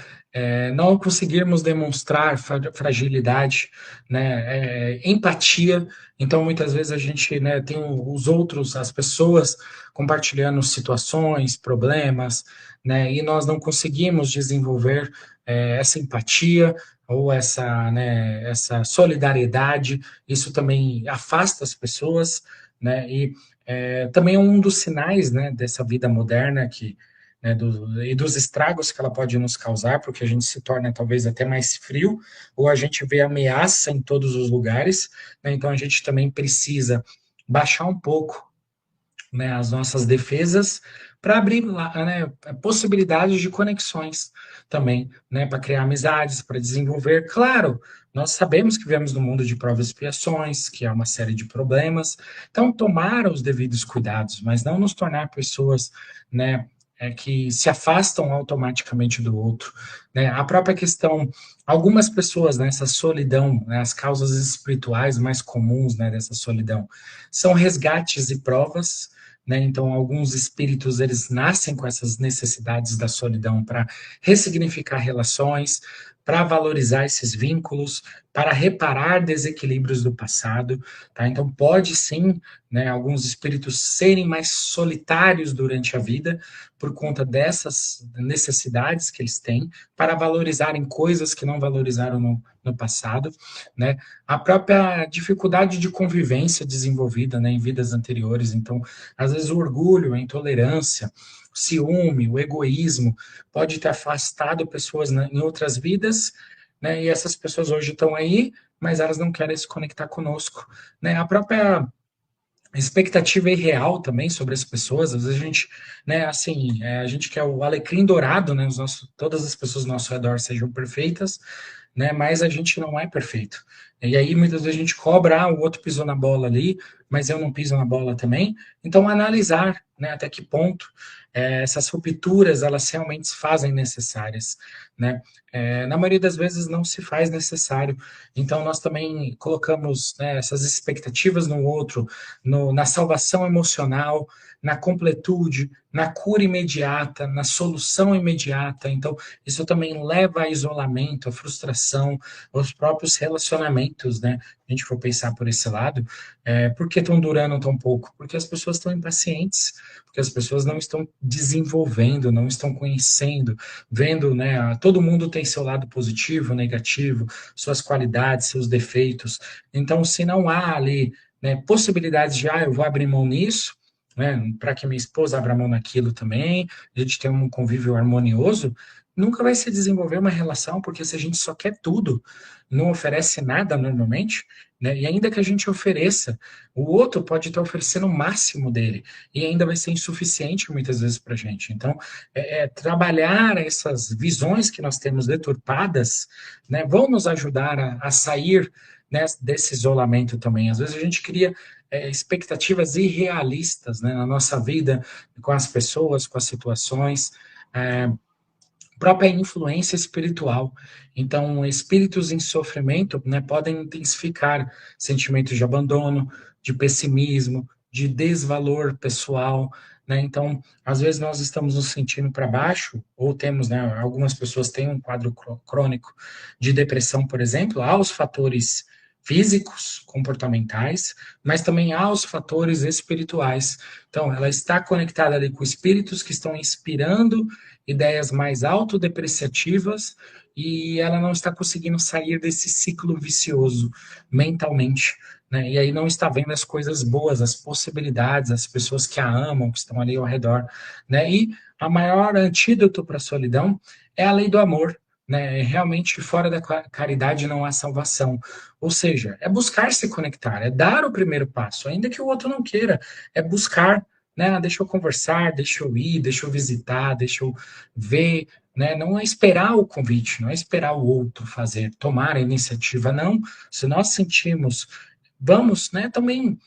não conseguirmos demonstrar fragilidade, né, empatia. Então, muitas vezes a gente, né, tem os outros, as pessoas compartilhando situações, problemas, né, e nós não conseguimos desenvolver essa empatia ou essa solidariedade. Isso também afasta as pessoas, né, e também é um dos sinais, né, dessa vida moderna que né, e dos estragos que ela pode nos causar, porque a gente se torna talvez até mais frio, ou a gente vê ameaça em todos os lugares, né, então a gente também precisa baixar um pouco né, as nossas defesas para abrir né, possibilidades de conexões também, né, para criar amizades, para desenvolver. Claro, nós sabemos que vivemos num mundo de provas e expiações, que há uma série de problemas, então tomar os devidos cuidados, mas não nos tornar pessoas, né, que se afastam automaticamente do outro. Né? A própria questão, algumas pessoas nessa solidão, né, as causas espirituais mais comuns né, dessa solidão, são resgates e provas, né? Então, alguns espíritos eles nascem com essas necessidades da solidão para ressignificar relações, para valorizar esses vínculos, para reparar desequilíbrios do passado, tá? Então, pode sim, né, alguns espíritos serem mais solitários durante a vida por conta dessas necessidades que eles têm para valorizarem coisas que não valorizaram no passado, né? A própria dificuldade de convivência desenvolvida, né, em vidas anteriores. Então, às vezes o orgulho, a intolerância, o ciúme, o egoísmo pode ter afastado pessoas, né, em outras vidas, né? E essas pessoas hoje estão aí, mas elas não querem se conectar conosco, né? A própria expectativa irreal também sobre as pessoas. Às vezes a gente, né, assim, a gente quer o alecrim dourado, né, todas as pessoas ao nosso redor sejam perfeitas, né, mas a gente não é perfeito. E aí muitas vezes a gente cobra, o outro pisou na bola ali, mas eu não piso na bola também. Então analisar, né, até que ponto essas rupturas elas realmente se fazem necessárias, né? Na maioria das vezes não se faz necessário. Então nós também colocamos, né, essas expectativas no outro, na salvação emocional, na completude, na cura imediata, na solução imediata. Então, isso também leva a isolamento, a frustração, aos próprios relacionamentos, né? A gente for pensar por esse lado, por que estão durando tão pouco? Porque as pessoas estão impacientes, porque as pessoas não estão desenvolvendo, não estão conhecendo, vendo, né? Todo mundo tem seu lado positivo, negativo, suas qualidades, seus defeitos. Então, se não há ali, né, possibilidades de, eu vou abrir mão nisso, né, para que minha esposa abra mão naquilo também, a gente tem um convívio harmonioso, nunca vai se desenvolver uma relação, porque se a gente só quer tudo, não oferece nada normalmente, né, e ainda que a gente ofereça, o outro pode estar oferecendo o máximo dele, e ainda vai ser insuficiente muitas vezes para a gente. Então, trabalhar essas visões que nós temos deturpadas, né, vão nos ajudar a sair, né, desse isolamento também. Às vezes a gente cria expectativas irrealistas, né, na nossa vida, com as pessoas, com as situações, própria influência espiritual. Então, espíritos em sofrimento, né, podem intensificar sentimentos de abandono, de pessimismo, de desvalor pessoal, né? Então, às vezes nós estamos nos sentindo para baixo, ou temos, né, algumas pessoas têm um quadro crônico de depressão, por exemplo, há os fatores físicos, comportamentais, mas também há os fatores espirituais. Então, ela está conectada ali com espíritos que estão inspirando ideias mais autodepreciativas e ela não está conseguindo sair desse ciclo vicioso mentalmente, né? E aí não está vendo as coisas boas, as possibilidades, as pessoas que a amam, que estão ali ao redor, né? E a maior antídoto para a solidão é a lei do amor, né? Realmente fora da caridade não há salvação. Ou seja, é buscar se conectar, é dar o primeiro passo, ainda que o outro não queira, é buscar, né? Deixa eu conversar, deixa eu ir, deixa eu visitar, deixa eu ver, né? Não é esperar o convite, não é esperar o outro fazer, tomar a iniciativa, não. Se nós sentimos, vamos, né, também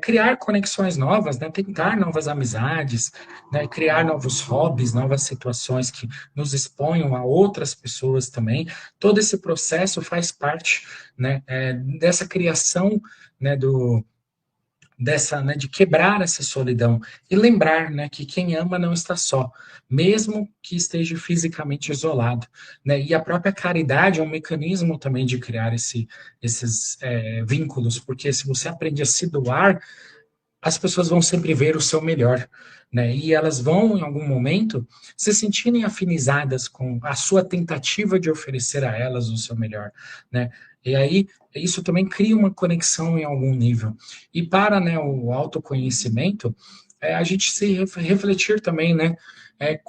criar conexões novas, né, tentar novas amizades, né, criar novos hobbies, novas situações que nos exponham a outras pessoas também. Todo esse processo faz parte, né, dessa criação, né, de quebrar essa solidão e lembrar, né, que quem ama não está só, mesmo que esteja fisicamente isolado, né, e a própria caridade é um mecanismo também de criar esses vínculos, porque se você aprende a se doar, as pessoas vão sempre ver o seu melhor, né? E elas vão, em algum momento, se sentirem afinizadas com a sua tentativa de oferecer a elas o seu melhor, né? E aí, isso também cria uma conexão em algum nível. E para, né, o autoconhecimento, a gente se refletir também, né?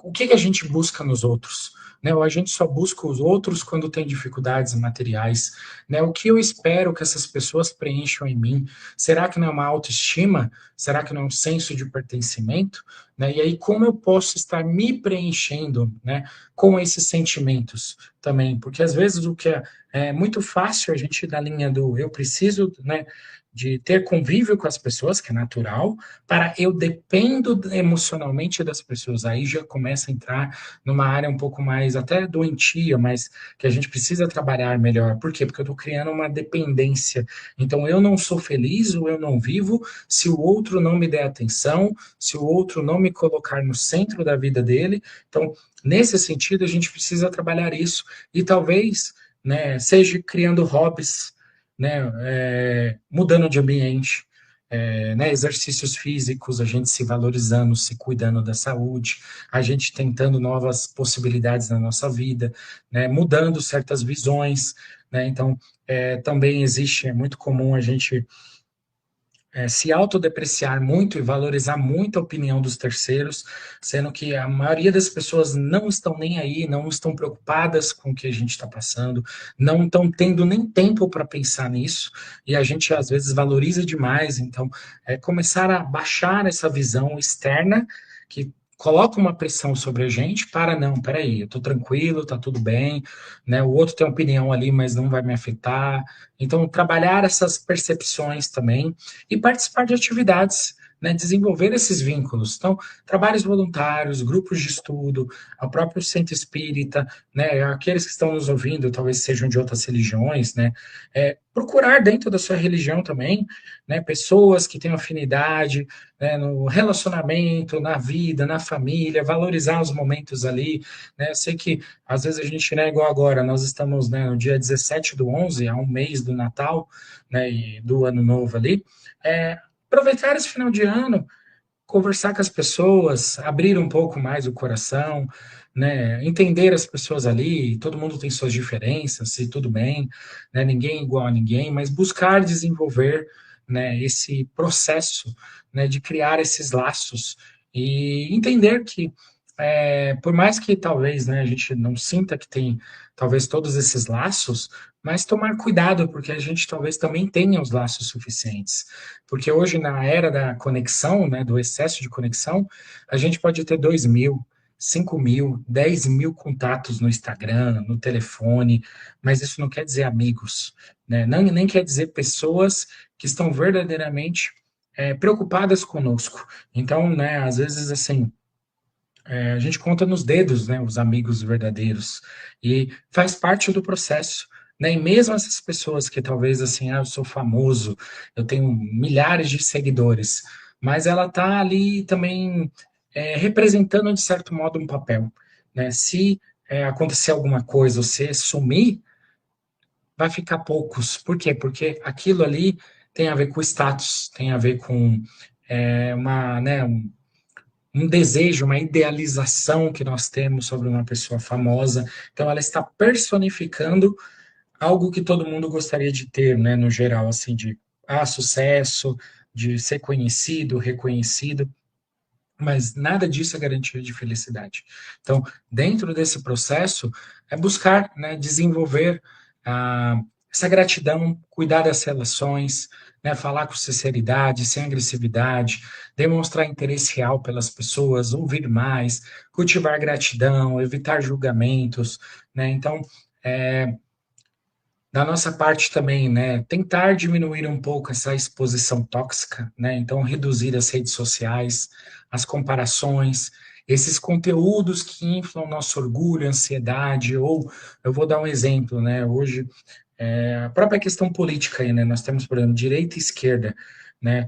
O que a gente busca nos outros? Né, ou a gente só busca os outros quando tem dificuldades materiais, né? O que eu espero que essas pessoas preencham em mim? Será que não é uma autoestima? Será que não é um senso de pertencimento? Né? E aí, como eu posso estar me preenchendo, né, com esses sentimentos também? Porque às vezes o que é muito fácil a gente ir da linha do eu preciso, né, de ter convívio com as pessoas, que é natural, para eu dependo emocionalmente das pessoas. Aí já começa a entrar numa área um pouco mais até doentia, mas que a gente precisa trabalhar melhor. Por quê? Porque eu estou criando uma dependência. Então eu não sou feliz ou eu não vivo se o outro não me der atenção, se o outro não me colocar no centro da vida dele. Então, nesse sentido, a gente precisa trabalhar isso. E talvez, né, seja criando hobbies, né, mudando de ambiente, né, exercícios físicos, a gente se valorizando, se cuidando da saúde, a gente tentando novas possibilidades na nossa vida, né, mudando certas visões, né, então também existe, é muito comum a gente se autodepreciar muito e valorizar muito a opinião dos terceiros, sendo que a maioria das pessoas não estão nem aí, não estão preocupadas com o que a gente está passando, não estão tendo nem tempo para pensar nisso, e a gente às vezes valoriza demais, então começar a baixar essa visão externa que coloca uma pressão sobre a gente para, não, peraí, eu estou tranquilo, está tudo bem, né? O outro tem opinião ali, mas não vai me afetar. Então, trabalhar essas percepções também e participar de atividades, né, desenvolver esses vínculos. Então, trabalhos voluntários, grupos de estudo, o próprio centro espírita, né, aqueles que estão nos ouvindo, talvez sejam de outras religiões, né, procurar dentro da sua religião também, né, pessoas que tenham afinidade, né, no relacionamento, na vida, na família, valorizar os momentos ali, né, eu sei que às vezes a gente, né, igual agora, nós estamos, né, no dia 17/11, há um mês do Natal, né, e do Ano Novo ali, aproveitar esse final de ano, conversar com as pessoas, abrir um pouco mais o coração, né, entender as pessoas ali, todo mundo tem suas diferenças, e tudo bem, né, ninguém é igual a ninguém, mas buscar desenvolver, né, esse processo, né, de criar esses laços e entender que por mais que talvez, né, a gente não sinta que tem talvez todos esses laços, mas tomar cuidado, porque a gente talvez também tenha os laços suficientes. Porque hoje, na era da conexão, né, do excesso de conexão, a gente pode ter 2.000, 5.000, 10.000 contatos no Instagram, no telefone, mas isso não quer dizer amigos, né? Não, nem quer dizer pessoas que estão verdadeiramente preocupadas conosco. Então, né, às vezes, assim, a gente conta nos dedos, né, os amigos verdadeiros, e faz parte do processo, né, e mesmo essas pessoas que talvez assim, eu sou famoso, eu tenho milhares de seguidores, mas ela está ali também representando, de certo modo, um papel, né, se acontecer alguma coisa, você sumir, vai ficar poucos, por quê? Porque aquilo ali tem a ver com status, tem a ver com né, um desejo, uma idealização que nós temos sobre uma pessoa famosa. Então, ela está personificando algo que todo mundo gostaria de ter, né, no geral, assim, de sucesso, de ser conhecido, reconhecido, mas nada disso é garantia de felicidade. Então, dentro desse processo, é buscar, né, desenvolver essa gratidão, cuidar das relações, né, falar com sinceridade, sem agressividade, demonstrar interesse real pelas pessoas, ouvir mais, cultivar gratidão, evitar julgamentos, né? Então, da nossa parte também, né, tentar diminuir um pouco essa exposição tóxica, né, então reduzir as redes sociais, as comparações, esses conteúdos que inflam nosso orgulho, ansiedade, ou eu vou dar um exemplo, né, hoje, a própria questão política aí, né, nós temos, por exemplo, direita e esquerda, né,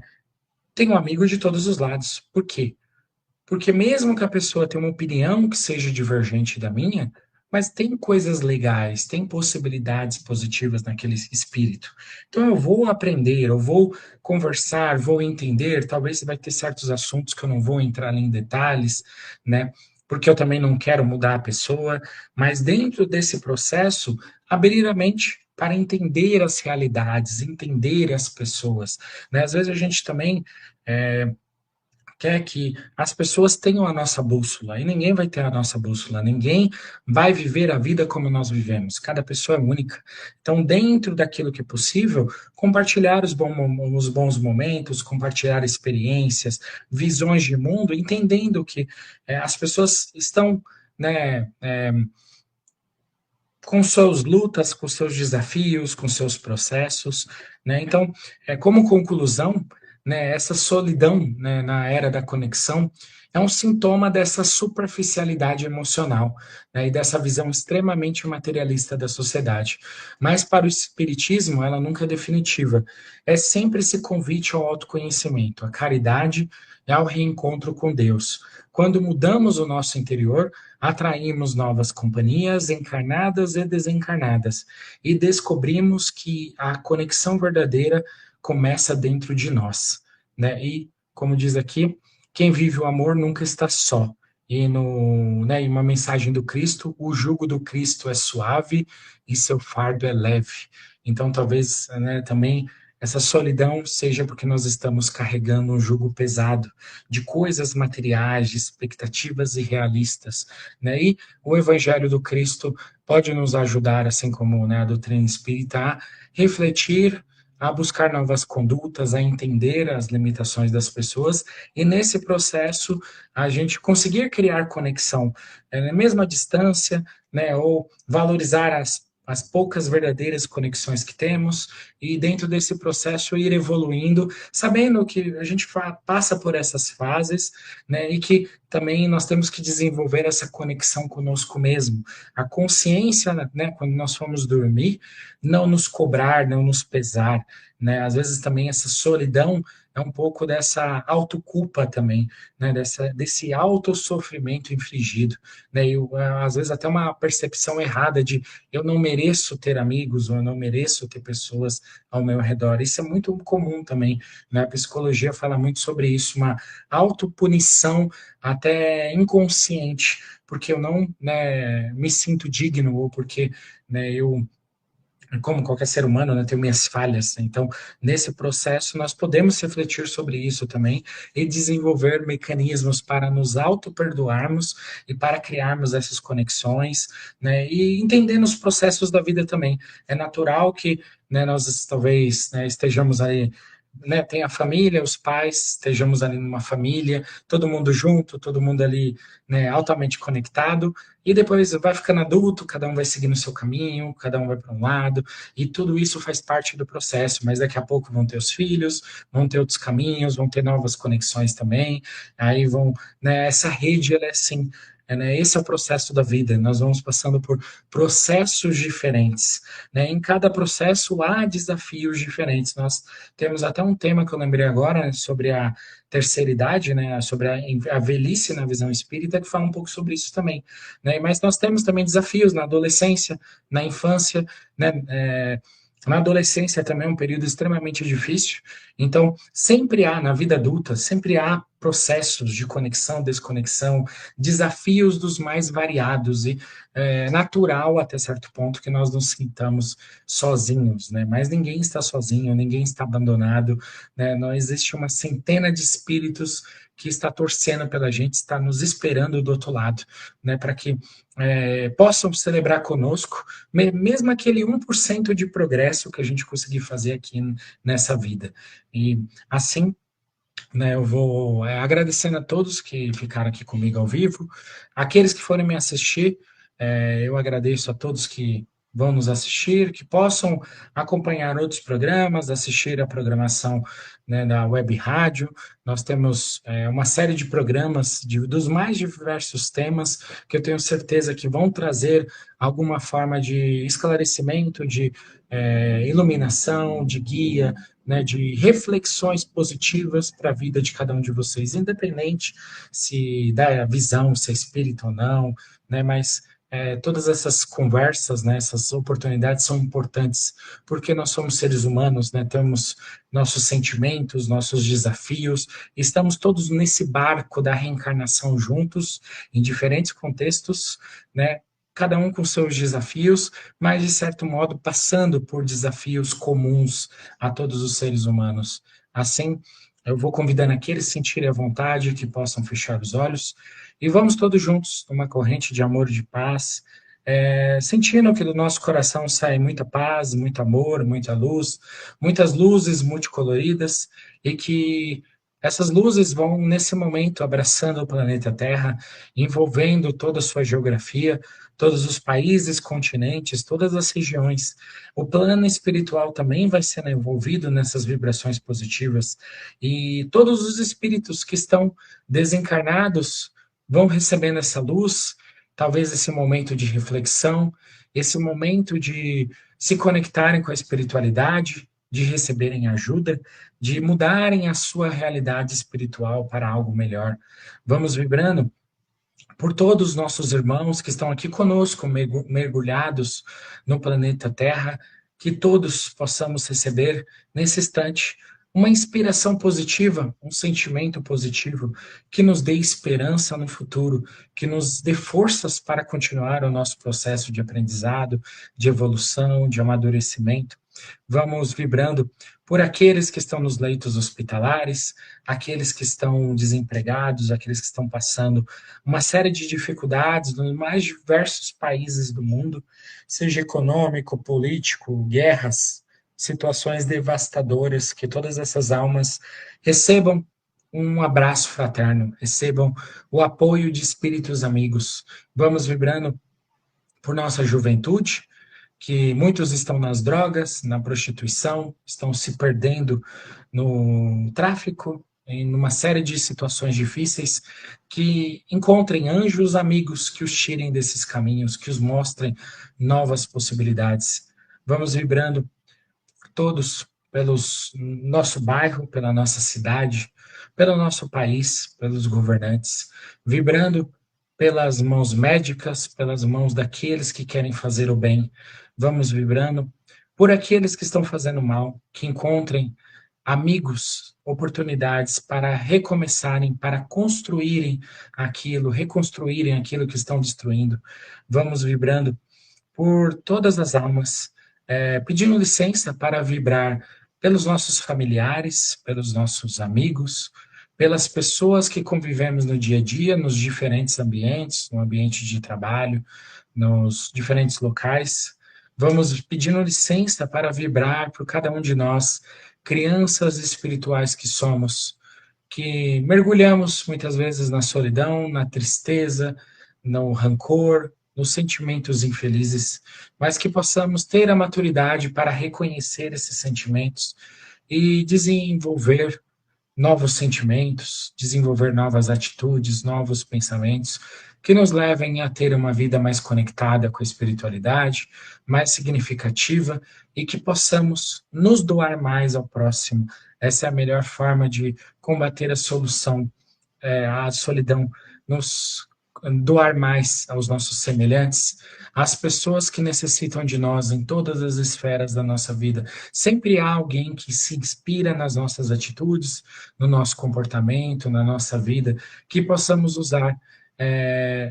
tenho amigos de todos os lados, por quê? Porque mesmo que a pessoa tenha uma opinião que seja divergente da minha, mas tem coisas legais, tem possibilidades positivas naquele espírito. Então eu vou aprender, eu vou conversar, vou entender, talvez vai ter certos assuntos que eu não vou entrar em detalhes, né? Porque eu também não quero mudar a pessoa, mas dentro desse processo, abrir a mente para entender as realidades, entender as pessoas, né? Às vezes a gente também quer que as pessoas tenham a nossa bússola, e ninguém vai ter a nossa bússola, ninguém vai viver a vida como nós vivemos, cada pessoa é única. Então, dentro daquilo que é possível, compartilhar os bons momentos, compartilhar experiências, visões de mundo, entendendo que as pessoas estão, né, com suas lutas, com seus desafios, com seus processos, né? Então, como conclusão, né, essa solidão, né, na era da conexão é um sintoma dessa superficialidade emocional, né, e dessa visão extremamente materialista da sociedade. Mas para o espiritismo, ela nunca é definitiva. É sempre esse convite ao autoconhecimento, à caridade e ao reencontro com Deus. Quando mudamos o nosso interior, atraímos novas companhias encarnadas e desencarnadas e descobrimos que a conexão verdadeira começa dentro de nós. né? E, como diz aqui, quem vive o amor nunca está só. E né, em uma mensagem do Cristo, o jugo do Cristo é suave e seu fardo é leve. Então, talvez, né, também essa solidão seja porque nós estamos carregando um jugo pesado de coisas materiais, de expectativas irrealistas, né? E o Evangelho do Cristo pode nos ajudar, assim como, né, a doutrina espírita, a refletir, a buscar novas condutas, a entender as limitações das pessoas e nesse processo a gente conseguir criar conexão, mesmo à distância, né, ou valorizar as poucas verdadeiras conexões que temos e dentro desse processo ir evoluindo, sabendo que a gente passa por essas fases, né, e que também nós temos que desenvolver essa conexão conosco mesmo, a consciência, né, quando nós formos dormir, não nos cobrar, não nos pesar, né, às vezes também essa solidão é um pouco dessa autoculpa também, né, desse autossofrimento infligido, né, e às vezes até uma percepção errada de eu não mereço ter amigos, ou eu não mereço ter pessoas ao meu redor. Isso é muito comum também, né, a psicologia fala muito sobre isso, uma autopunição até inconsciente, porque eu não, né, me sinto digno, ou porque, né, eu como qualquer ser humano, né, tenho minhas falhas. Então, nesse processo, nós podemos refletir sobre isso também e desenvolver mecanismos para nos auto-perdoarmos e para criarmos essas conexões, né, e entendendo os processos da vida também. É natural que, né, nós talvez, né, estejamos aí, né, tem a família, os pais, estejamos ali numa família, todo mundo junto, todo mundo ali, né, altamente conectado, e depois vai ficando adulto, cada um vai seguindo o seu caminho, cada um vai para um lado, e tudo isso faz parte do processo, mas daqui a pouco vão ter os filhos, vão ter outros caminhos, vão ter novas conexões também, aí vão, né, essa rede, ela é assim, né, esse é o processo da vida, nós vamos passando por processos diferentes, né, em cada processo há desafios diferentes, nós temos até um tema que eu lembrei agora, né, sobre a terceira idade, né, sobre a velhice na visão espírita, que fala um pouco sobre isso também, né? Mas nós temos também desafios na adolescência, na infância, né? Na adolescência também é um período extremamente difícil, então sempre há, na vida adulta, sempre há processos de conexão, desconexão, desafios dos mais variados e é natural até certo ponto que nós nos sintamos sozinhos, né? Mas ninguém está sozinho, ninguém está abandonado, né? Não existe uma centena de espíritos que está torcendo pela gente, está nos esperando do outro lado, né? Para que possam celebrar conosco, mesmo aquele 1% de progresso que a gente conseguir fazer aqui nessa vida. E assim, né, eu vou agradecendo a todos que ficaram aqui comigo ao vivo, aqueles que forem me assistir, eu agradeço a todos que vão nos assistir, que possam acompanhar outros programas, assistir a programação, né, da Web Rádio. Nós temos uma série de programas dos mais diversos temas que eu tenho certeza que vão trazer alguma forma de esclarecimento, de iluminação, de guia, né, de reflexões positivas para a vida de cada um de vocês, independente se da visão, se é espírita ou não, né, mas todas essas conversas, né, essas oportunidades são importantes, porque nós somos seres humanos, né, temos nossos sentimentos, nossos desafios, estamos todos nesse barco da reencarnação juntos, em diferentes contextos, né, cada um com seus desafios, mas de certo modo passando por desafios comuns a todos os seres humanos. Assim, eu vou convidando aqueles que sentirem a vontade, que possam fechar os olhos, e vamos todos juntos numa corrente de amor e de paz, sentindo que do nosso coração sai muita paz, muito amor, muita luz, muitas luzes multicoloridas, e que essas luzes vão, nesse momento, abraçando o planeta Terra, envolvendo toda a sua geografia, todos os países, continentes, todas as regiões. O plano espiritual também vai sendo envolvido nessas vibrações positivas, e todos os espíritos que estão desencarnados vão recebendo essa luz, talvez esse momento de reflexão, esse momento de se conectarem com a espiritualidade, de receberem ajuda, de mudarem a sua realidade espiritual para algo melhor. Vamos vibrando por todos os nossos irmãos que estão aqui conosco, mergulhados no planeta Terra, que todos possamos receber nesse instante uma inspiração positiva, um sentimento positivo que nos dê esperança no futuro, que nos dê forças para continuar o nosso processo de aprendizado, de evolução, de amadurecimento. Vamos vibrando por aqueles que estão nos leitos hospitalares, aqueles que estão desempregados, aqueles que estão passando uma série de dificuldades nos mais diversos países do mundo, seja econômico, político, guerras, situações devastadoras, que todas essas almas recebam um abraço fraterno, recebam o apoio de espíritos amigos. Vamos vibrando por nossa juventude, que muitos estão nas drogas, na prostituição, estão se perdendo no tráfico, em uma série de situações difíceis, que encontrem anjos amigos que os tirem desses caminhos, que os mostrem novas possibilidades. Vamos vibrando todos pelo nosso bairro, pela nossa cidade, pelo nosso país, pelos governantes, vibrando pelas mãos médicas, pelas mãos daqueles que querem fazer o bem. Vamos vibrando por aqueles que estão fazendo mal, que encontrem amigos, oportunidades para recomeçarem, para construírem aquilo, reconstruírem aquilo que estão destruindo. Vamos vibrando por todas as almas, pedindo licença para vibrar pelos nossos familiares, pelos nossos amigos, pelas pessoas que convivemos no dia a dia, nos diferentes ambientes, no ambiente de trabalho, nos diferentes locais. Vamos pedindo licença para vibrar por cada um de nós, crianças espirituais que somos, que mergulhamos muitas vezes na solidão, na tristeza, no rancor, nos sentimentos infelizes, mas que possamos ter a maturidade para reconhecer esses sentimentos e desenvolver novos sentimentos, desenvolver novas atitudes, novos pensamentos que nos levem a ter uma vida mais conectada com a espiritualidade, mais significativa e que possamos nos doar mais ao próximo. Essa é a melhor forma de combater a solução, a solidão, nos doar mais aos nossos semelhantes, às pessoas que necessitam de nós em todas as esferas da nossa vida. Sempre há alguém que se inspira nas nossas atitudes, no nosso comportamento, na nossa vida, que possamos usar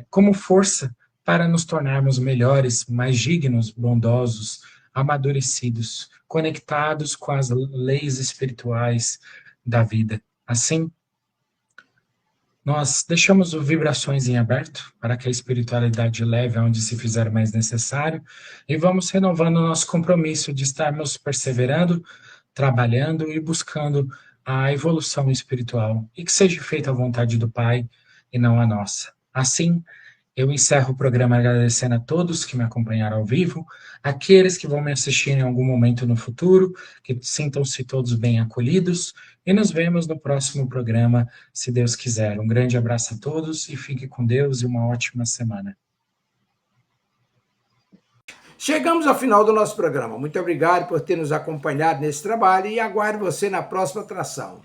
como força para nos tornarmos melhores, mais dignos, bondosos, amadurecidos, conectados com as leis espirituais da vida. Assim, nós deixamos o vibrações em aberto para que a espiritualidade leve aonde se fizer mais necessário e vamos renovando o nosso compromisso de estarmos perseverando, trabalhando e buscando a evolução espiritual e que seja feita a vontade do Pai e não a nossa. Assim, eu encerro o programa agradecendo a todos que me acompanharam ao vivo, aqueles que vão me assistir em algum momento no futuro, que sintam-se todos bem acolhidos, e nos vemos no próximo programa, se Deus quiser. Um grande abraço a todos e fique com Deus e uma ótima semana. Chegamos ao final do nosso programa. Muito obrigado por ter nos acompanhado nesse trabalho e aguardo você na próxima atração.